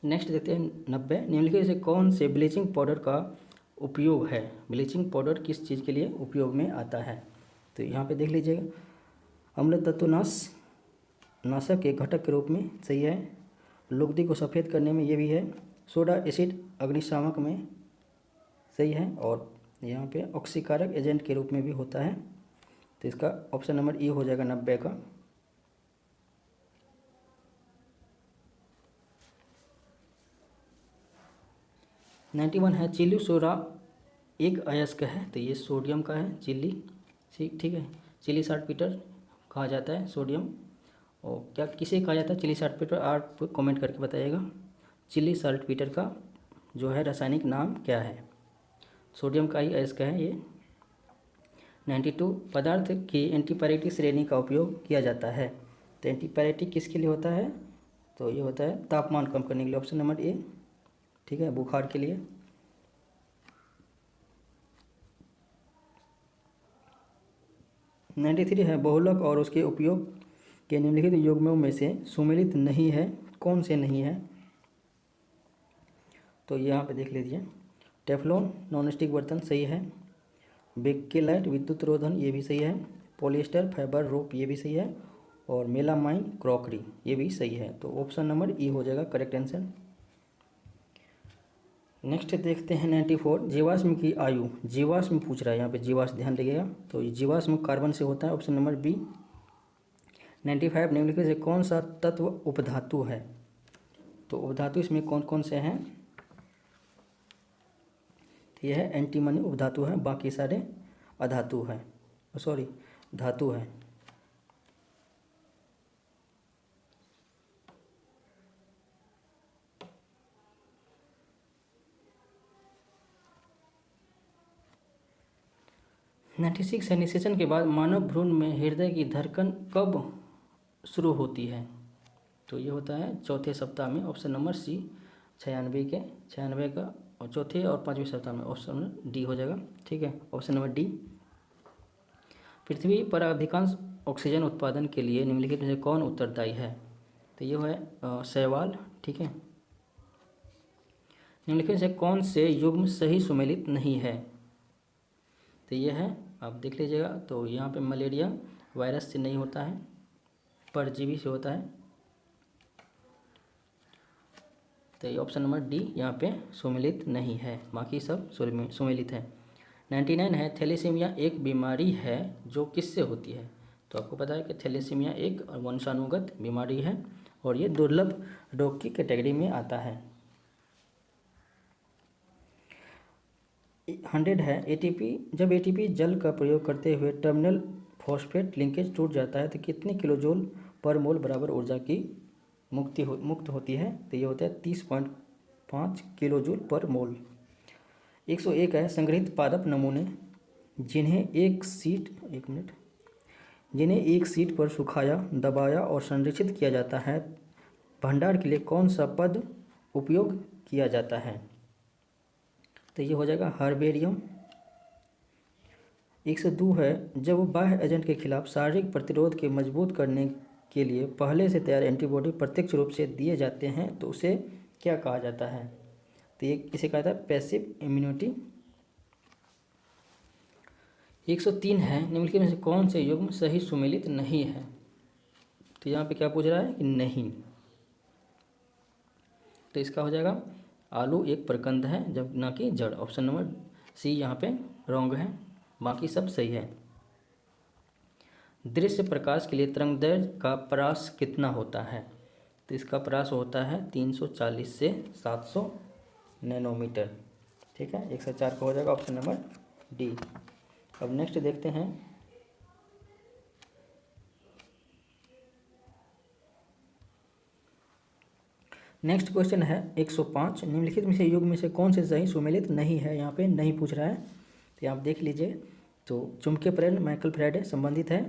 Speaker 1: नेक्स्ट देखते हैं 90, निम्नलिखित से कौन से ब्लीचिंग पाउडर का उपयोग है? ब्लीचिंग पाउडर किस चीज़ के लिए उपयोग में आता है? तो यहाँ पे देख लीजिएगा, अम्ल तत्वनाशक के घटक के रूप में सही है, लुगदी को सफ़ेद करने में ये भी है, सोडा एसिड अग्निशामक में सही है, और यहाँ पे ऑक्सीकारक एजेंट के रूप में भी होता है, तो इसका ऑप्शन नंबर ई हो जाएगा 90 का। नाइन्टी 91 है, चिली सोडा एक अयस्क है, तो ये सोडियम का है, चिली, ठीक है, चिली साल्टपीटर कहा जाता है सोडियम, और क्या किसे कहा जाता है चिली साल्टपीटर? आप कमेंट करके बताइएगा, चिली साल्टपीटर का जो है रासायनिक नाम क्या है? सोडियम का ही अयस्क है ये। 92, पदार्थ की एंटीपायरेटिक श्रेणी का उपयोग किया जाता है, तो एंटीपायरेटिक किसके लिए होता है? तो ये होता है तापमान कम करने के लिए, ऑप्शन नंबर ए, ठीक है, बुखार के लिए। 93 है, बहुलक और उसके उपयोग के निम्नलिखित युग्मों में से सुमेलित नहीं है, कौन से नहीं है? तो यहाँ पे देख लीजिए, टेफ्लॉन नॉनस्टिक बर्तन सही है, बेकेलाइट विद्युत रोधन ये भी सही है, पॉलिएस्टर फाइबर रोप ये भी सही है, और मेलामाइन क्रॉकरी ये भी सही है, तो ऑप्शन नंबर ई हो जाएगा करेक्ट आंसर। नेक्स्ट देखते हैं 94 जीवाश्म की आयु। जीवाश्म पूछ रहा है यहाँ पे, जीवाश्म ध्यान रखिएगा। तो जीवाश्म कार्बन से होता है, ऑप्शन नंबर बी। 95 निम्नलिखित से कौन सा तत्व उपधातु है। तो उपधातु इसमें कौन कौन से हैं, तो यह है एंटीमनी उपधातु है, बाकी सारे अधातु हैं, सॉरी धातु है। नाइन्टी सिक्स है निषेचन के बाद मानव भ्रूण में हृदय की धड़कन कब शुरू होती है। तो ये होता है चौथे सप्ताह में, ऑप्शन नंबर सी। 96 का और चौथे और पाँचवें सप्ताह में, ऑप्शन नंबर डी हो जाएगा। ठीक है, ऑप्शन नंबर डी। पृथ्वी पर अधिकांश ऑक्सीजन उत्पादन के लिए निम्नलिखित में से कौन उत्तरदायी है। तो ये है शैवाल। ठीक है, निम्नलिखित से कौन से युग्म सही सुमेलित नहीं है। तो ये है, आप देख लीजिएगा। तो यहाँ पे मलेरिया वायरस से नहीं होता है, परजीवी से होता है। तो ये ऑप्शन नंबर डी यहाँ पे सुमेलित नहीं है, बाकी सब सुमेलित है। 99 है थैलेसीमिया एक बीमारी है जो किससे होती है। तो आपको पता है कि थैलेसीमिया एक वंशानुगत बीमारी है और ये दुर्लभ रोग की कैटेगरी में आता है। 100 है एटीपी, जब एटीपी जल का प्रयोग करते हुए टर्मिनल फॉस्फेट लिंकेज टूट जाता है तो कितने किलोजूल पर मोल बराबर ऊर्जा की मुक्त होती है। तो ये होता है 30.5 किलोजूल पर मोल। 101 है संग्रहित पादप नमूने जिन्हें एक सीट पर सुखाया, दबाया और संरक्षित किया जाता है, भंडार के लिए कौन सा पद उपयोग किया जाता है। तो ये हो जाएगा हर्बेरियम। 102 है जब बाह्य एजेंट के खिलाफ शारीरिक प्रतिरोध के मजबूत करने के लिए पहले से तैयार एंटीबॉडी प्रत्यक्ष रूप से दिए जाते हैं तो उसे क्या कहा जाता है। तो ये इसे कहा जाता है पैसिव इम्यूनिटी। 103 है निम्नलिखित में से कौन से युग्म सही सुमेलित नहीं है। तो यहाँ पे क्या पूछ रहा है कि नहीं, तो इसका हो जाएगा आलू एक प्रकंद है जब ना कि जड़, ऑप्शन नंबर सी यहाँ पे रॉन्ग है, बाकी सब सही है। दृश्य प्रकाश के लिए तरंगदैर्घ्य का परास कितना होता है। तो इसका परास होता है 340 से 700 नैनोमीटर। ठीक है, 104 का हो जाएगा ऑप्शन नंबर डी। अब नेक्स्ट देखते हैं नेक्स्ट क्वेश्चन है 105 निम्नलिखित में से युग में से कौन से सही सुमेलित नहीं है। यहाँ पे नहीं पूछ रहा है, तो आप देख लीजिए। तो चुंबकीय प्रेरण माइकल फ्राइडे संबंधित है,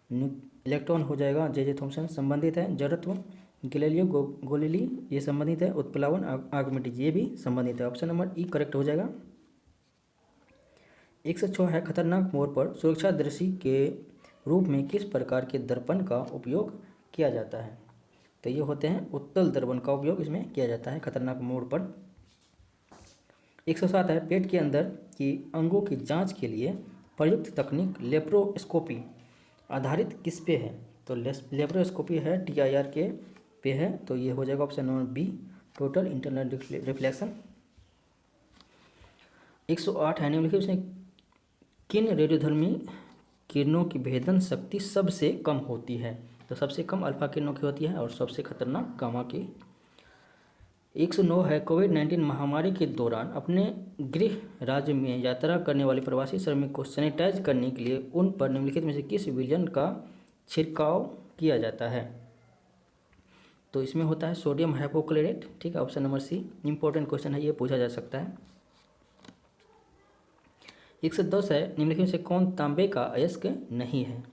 Speaker 1: इलेक्ट्रॉन हो जाएगा जे थॉम्सन संबंधित है, जड़त्व गैलीलियो गोलिली ये संबंधित है, उत्प्लावन आर्किमिडीज ये भी संबंधित है, ऑप्शन नंबर ई करेक्ट हो जाएगा। 106 है खतरनाक मोड़ पर सुरक्षा दृष्टि के रूप में किस प्रकार के दर्पण का उपयोग किया जाता है। तो ये होते हैं उत्तल दर्पण का उपयोग इसमें किया जाता है खतरनाक मोड़ पर। 107 है पेट के अंदर की अंगों की जांच के लिए प्रयुक्त तकनीक लेप्रोस्कोपी आधारित किस पे है। तो लेप्रोस्कोपी है TIR के पे है, तो ये हो जाएगा option number B total internal reflection. 108 है निम्नलिखित में किन रेडियोधर्मी किरणों की भेदन शक्ति सबसे कम होती है। तो सबसे कम अल्फा किरणों की होती है और सबसे खतरनाक गामा की। 109 है कोविड-19 महामारी के दौरान अपने गृह राज्य में यात्रा करने वाले प्रवासी श्रमिक को सैनिटाइज करने के लिए उन पर निम्नलिखित में से किस विलयन का छिड़काव किया जाता है। तो इसमें होता है सोडियम हाइपोक्लोराइट। ठीक है, option number C important question है, ये पूछा जा सकता है। 110 है निम्नलिखित में से कौन तांबे का अयस्क नहीं है।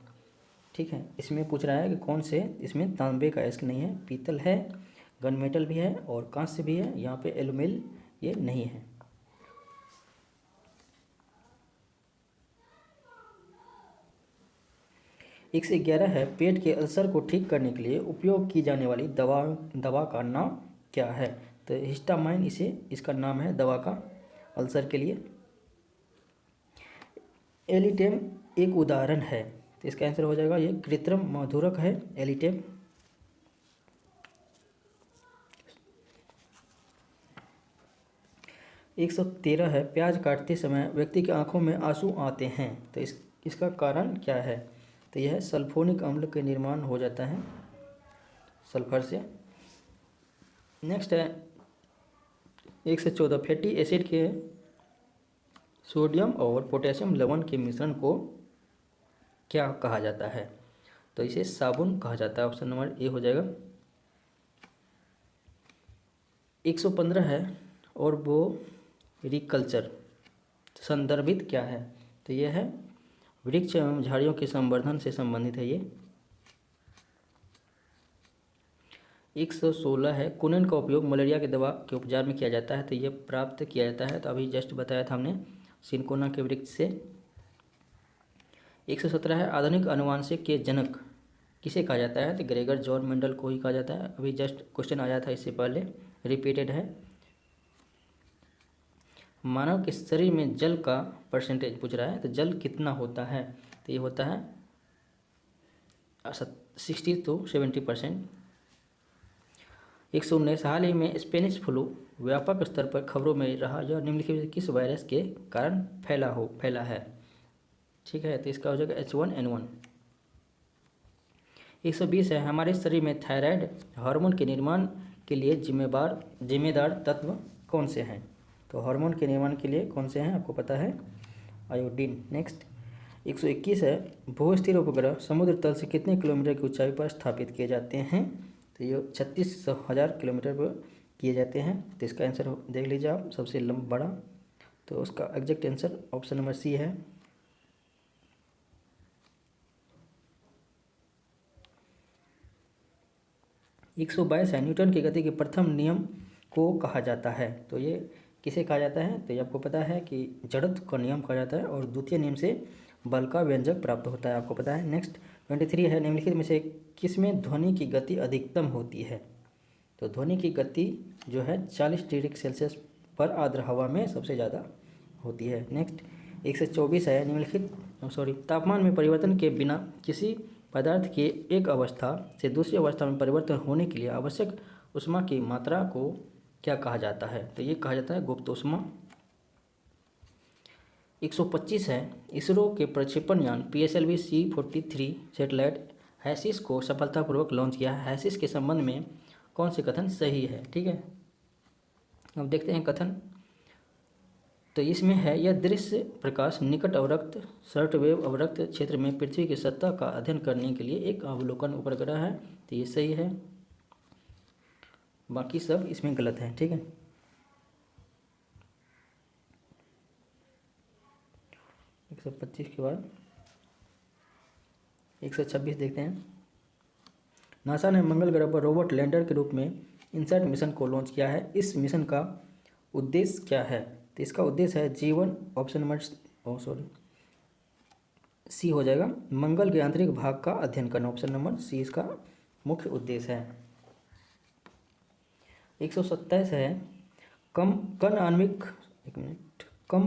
Speaker 1: ठीक है, इसमें पूछ रहा है कि कौन से इसमें तांबे का अयस्क नहीं है। पीतल है, गन मेटल भी है और कांस्य भी है, यहाँ पे एल्यूमिल ये नहीं है। एक से 11 है पेट के अल्सर को ठीक करने के लिए उपयोग की जाने वाली दवा का नाम क्या है। तो हिस्टामाइन इसका नाम है दवा का अल्सर के लिए। एलिटेम एक उदाहरण है, तो इसका आंसर हो जाएगा ये कृत्रिम मधुरक है एलिटेम। 113 है, प्याज काटते समय व्यक्ति की आंखों में आंसू आते हैं, तो इसका कारण क्या है? तो यह सल्फोनिक अम्ल के निर्माण हो जाता है सल्फर से। नेक्स्ट है 114, फैटी एसिड के सोडियम और पोटेशियम लवण के मिश्रण को क्या कहा जाता है? तो इसे साबुन कहा जाता है, ऑप्शन नंबर ए हो जाएगा। 115 है, और वो एग्रीकल्चर संदर्भित क्या है? तो यह है वृक्ष एवं झाड़ियों के संवर्धन से संबंधित है ये। 116 है, कुनन का उपयोग मलेरिया के दवा के उपचार में किया जाता है, तो ये प्राप्त किया जाता है, तो अभी जस्ट बताया था हमने सिनकोना के वृक्ष से। 117 है, आधुनिक अनुवांशिक के जनक किसे कहा जाता है? तो ग्रेगर जॉन मेंडल को ही कहा जाता है, अभी जस्ट क्वेश्चन आया था इससे पहले, रिपीटेड है। मानव के शरीर में जल का परसेंटेज पूछ रहा है, तो जल कितना होता है? तो ये होता है 60 to 70%। 119, हाल ही में स्पेनिश फ्लू व्यापक स्तर पर खबरों में रहा, यह निम्नलिखित में किस वायरस के कारण फैला है? ठीक है, तो इसका हो जाएगा H1N1। 120 है, हमारे शरीर में थायराइड हार्मोन के निर्माण के लिए जिम्मेदार तत्व कौन से हैं? तो हार्मोन के निर्माण के लिए कौन से हैं आपको पता है? आयोडीन। नेक्स्ट 121 है, भूस्थिर उपग्रह समुद्र तल से कितने किलोमीटर की ऊंचाई पर स्थापित किए जाते हैं? तो ये 36,000 किलोमीटर पर किए जाते हैं, तो इसका आंसर देख लीजिए आप, सबसे बड़ा, तो उसका exact answer option number C है। 122 है, न्यूटन की गति के प्रथम नियम को कहा जाता है, तो ये किसे कहा जाता है? तो ये आपको पता है कि जड़त्व का नियम कहा जाता है, और द्वितीय नियम से बल का व्यंजक प्राप्त होता है, आपको पता है। नेक्स्ट 23 है, निम्नलिखित में से किसमें ध्वनि की गति अधिकतम होती है? तो ध्वनि की गति जो है 40 डिग्री सेल्सियस पर आर्द्र हवा में सबसे ज़्यादा होती है। नेक्स्ट 124 है, तापमान में परिवर्तन के बिना किसी पदार्थ के एक अवस्था से दूसरी अवस्था में परिवर्तन होने के लिए आवश्यक ऊष्मा की मात्रा को क्या कहा जाता है? तो ये कहा जाता है गुप्त ऊष्मा। 125 है, इसरो के प्रक्षेपण यान PSLV C-43 सैटेलाइट हैसिस को सफलतापूर्वक लॉन्च किया है, हैसिस के संबंध में कौन से कथन सही है? ठीक है, अब देखते हैं कथन। तो इसमें है, यह दृश्य प्रकाश निकट अवरक्त शॉर्ट वेव अवरक्त क्षेत्र में पृथ्वी की सतह का अध्ययन करने के लिए एक अवलोकन उपग्रह है, तो ये सही है, बाकी सब इसमें गलत है। ठीक है, 125 के बाद 126 देखते हैं। नासा ने मंगल ग्रह पर रोबोट लैंडर के रूप में इनसैट मिशन को लॉन्च किया है, इस मिशन का उद्देश्य क्या है? तो इसका उद्देश्य है जीवन, ऑप्शन नंबर सी हो जाएगा, मंगल के आंतरिक भाग का अध्ययन करना, ऑप्शन नंबर सी इसका मुख्य उद्देश्य है। 127 है, कम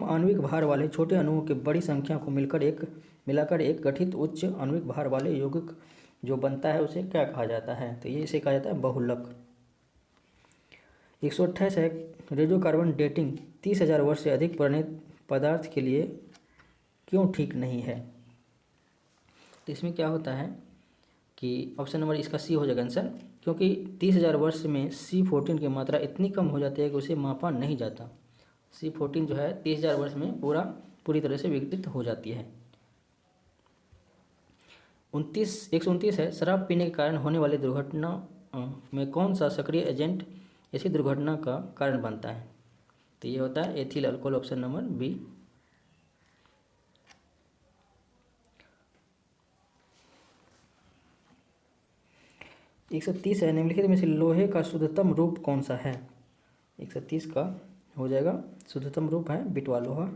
Speaker 1: आणविक भार वाले छोटे अणुओं की बड़ी संख्या को मिलाकर एक गठित उच्च आणविक भार वाले यौगिक जो बनता है उसे क्या कहा जाता है? तो ये इसे कहा जाता है बहुलक। 128 है, रेडियोकार्बन डेटिंग 30,000 वर्ष से अधिक पुराने पदार्थ के लिए क्यों ठीक नहीं है? तो इसमें क्या होता है कि ऑप्शन नंबर इसका सी हो जाएगा आंसर, क्योंकि 30,000 वर्ष में C14 की मात्रा इतनी कम हो जाती है कि उसे मापा नहीं जाता। C14 जो है 30,000 वर्ष में पूरी तरह से विघटित हो जाती है। 129 है, शराब पीने के कारण होने वाली दुर्घटना में कौन सा सक्रिय एजेंट ऐसी दुर्घटना का कारण बनता है? तो ये होता है ethyl alcohol, option number B. 130 है, निम्नलिखित में से लोहे का शुद्धतम रूप कौन सा है? 130 का हो जाएगा, शुद्धतम रूप है बिटवा लोहा।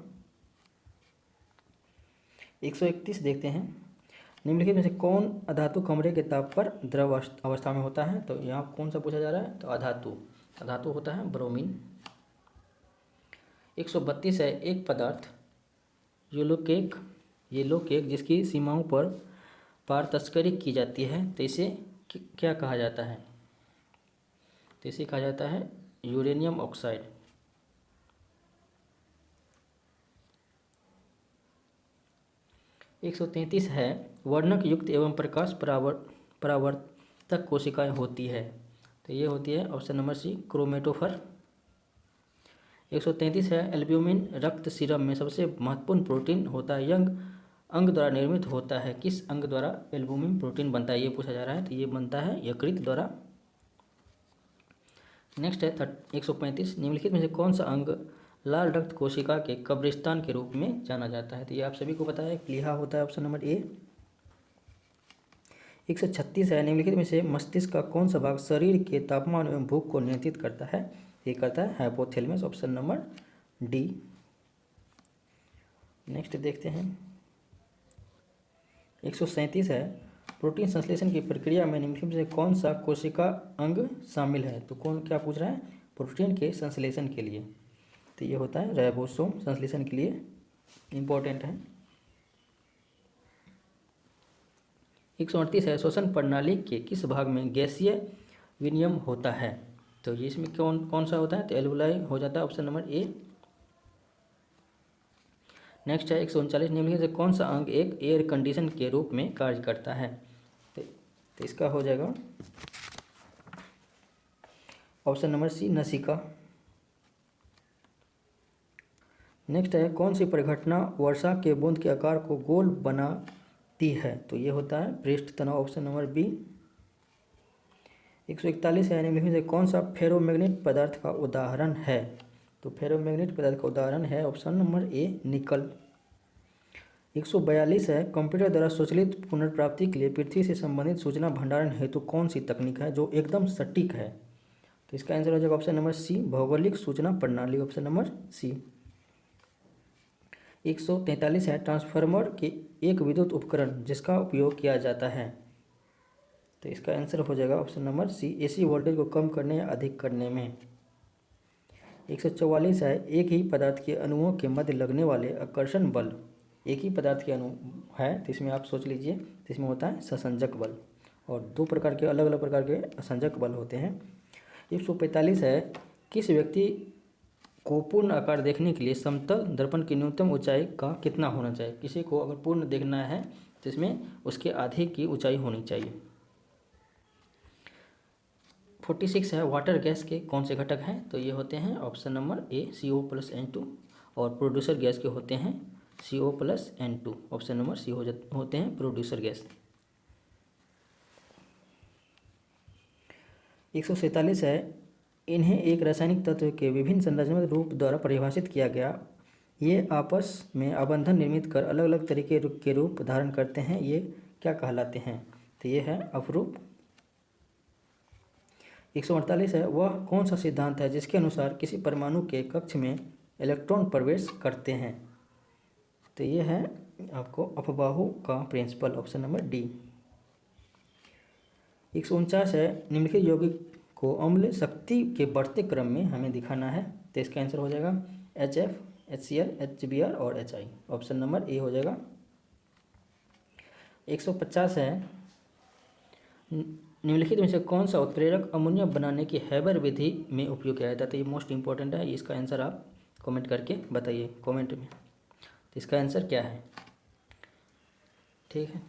Speaker 1: 131 देखते हैं, निम्नलिखित में से कौन अधातु कमरे के ताप पर द्रव अवस्था में होता है? तो यहाँ कौन सा पूछा जा रहा है? तो अधातु होता है ब्रोमीन। 132 है, एक पदार्थ येलो केक जिसकी सीमाओं पार तस्करी की जाती है, तो इसे क्या कहा जाता है? तो इसे कहा जाता है यूरेनियम ऑक्साइड। 133 है वर्णक युक्त एवं प्रकाश परावर्तक कोशिकाएं होती है, तो ये होती है ऑप्शन नंबर सी क्रोमेटोफर। 133 है एल्ब्यूमिन रक्त सीरम में सबसे महत्वपूर्ण प्रोटीन होता है, यंग अंग द्वारा निर्मित होता है, किस अंग द्वारा एल्ब्यूमिन प्रोटीन बनता है ये पूछा जा रहा है, तो ये बनता है यकृत द्वारा। नेक्स्ट है 135 निम्नलिखित में से कौन सा अंग लाल रक्त कोशिका के कब्रिस्तान के रूप में जाना जाता है, तो ये आप सभी को पता है प्लीहा होता है, ऑप्शन नंबर ए। 136 है निम्नलिखित में से मस्तिष्क का कौन सा भाग शरीर के तापमान एवं भूख को नियंत्रित करता है, ये करता है hypothalamus, option number D. Next देखते हैं 137 है प्रोटीन संश्लेषण की प्रक्रिया में निम्नलिखित में से कौन सा कोशिका अंग शामिल है, तो कौन क्या पूछ रहा है, प्रोटीन के संश्लेषण के लिए, तो ये होता है राइबोसोम संश्लेषण के लिए इम्पोर्टेंट है। 138 है श्वसन प्रणाली के किस भाग में गैसीय विनिमय होता है, तो ये इसमें कौन सा होता है, तो एल्वुलाई हो जाता है, ऑप्शन नंबर ए। नेक्स्ट है 139 निम्नलिखित से कौन सा अंग एक एयर कंडीशन के रूप में कार्य करता है, तो इसका हो जाएगा ऑप्शन नंबर सी नसिका। नेक्स्ट है कौन सी परिघटना वर्षा के बूंद के आकार को गोल बनाती है, तो ये होता है पृष्ठ तनाव, ऑप्शन नंबर बी। 141 है निम्नलिखित में से कौन सा फेरोमैग्नेट पदार्थ का उदाहरण है, तो फेरोमैग्नेट पदार्थ का उदाहरण है ऑप्शन नंबर ए निकल। 142 है कंप्यूटर द्वारा स्वचालित पुनर्प्राप्ति के लिए पृथ्वी से संबंधित सूचना भंडारण हेतु कौन सी तकनीक है जो एकदम सटीक है, तो इसका आंसर हो जाएगा ऑप्शन नंबर सी भौगोलिक सूचना प्रणाली, ऑप्शन नंबर सी। 143 है ट्रांसफार्मर के एक विद्युत उपकरण जिसका उपयोग किया जाता है, तो इसका आंसर हो जाएगा option number C AC voltage को कम करने या अधिक करने में। 144 है एक ही पदार्थ के अणुओं के मध्य लगने वाले आकर्षण बल, एक ही पदार्थ के अणु है तो इसमें आप सोच लीजिए, तो इसमें होता है ससंजक बल, और दो प्रकार के अलग अलग प्रकार के असंजक बल होते हैं। 145 है किस व्यक्ति को पूर्ण आकार देखने के लिए समतल दर्पण की न्यूनतम ऊंचाई का कितना होना चाहिए, किसी को अगर पूर्ण देखना है तो इसमें उसके आधे की ऊंचाई होनी चाहिए। 46 है वाटर गैस के कौन से घटक हैं, तो ये होते हैं ऑप्शन नंबर ए CO+N2, और प्रोड्यूसर गैस के होते हैं CO+N2, ऑप्शन नंबर सी होते हैं प्रोड्यूसर गैस। 147 है इन्हें एक रासायनिक तत्व के विभिन्न संरचनात्मक रूप द्वारा परिभाषित किया गया, ये आपस में आबंधन निर्मित कर अलग अलग तरीके के रूप धारण करते हैं, ये क्या कहलाते हैं, तो ये है अपरूप। 148 है वह कौन सा सिद्धांत है जिसके अनुसार किसी परमाणु के कक्ष में इलेक्ट्रॉन प्रवेश करते हैं, तो ये है आपको अफबाहु का प्रिंसिपल, ऑप्शन नंबर डी। 149 है निम्नलिखित यौगिक को अम्ल शक्ति के बढ़ते क्रम में हमें दिखाना है, तो इसका आंसर हो जाएगा HF, HCl, HBr और HI, ऑप्शन नंबर ए हो जाएगा। 150 है निम्नलिखित में से कौन सा उत्प्रेरक अमोनिया बनाने की हैबर विधि में उपयोग किया जाता है, तो ये मोस्ट इंपॉर्टेंट है, इसका आंसर आप कमेंट करके बताइए कमेंट में, तो इसका आंसर क्या है, ठीक है।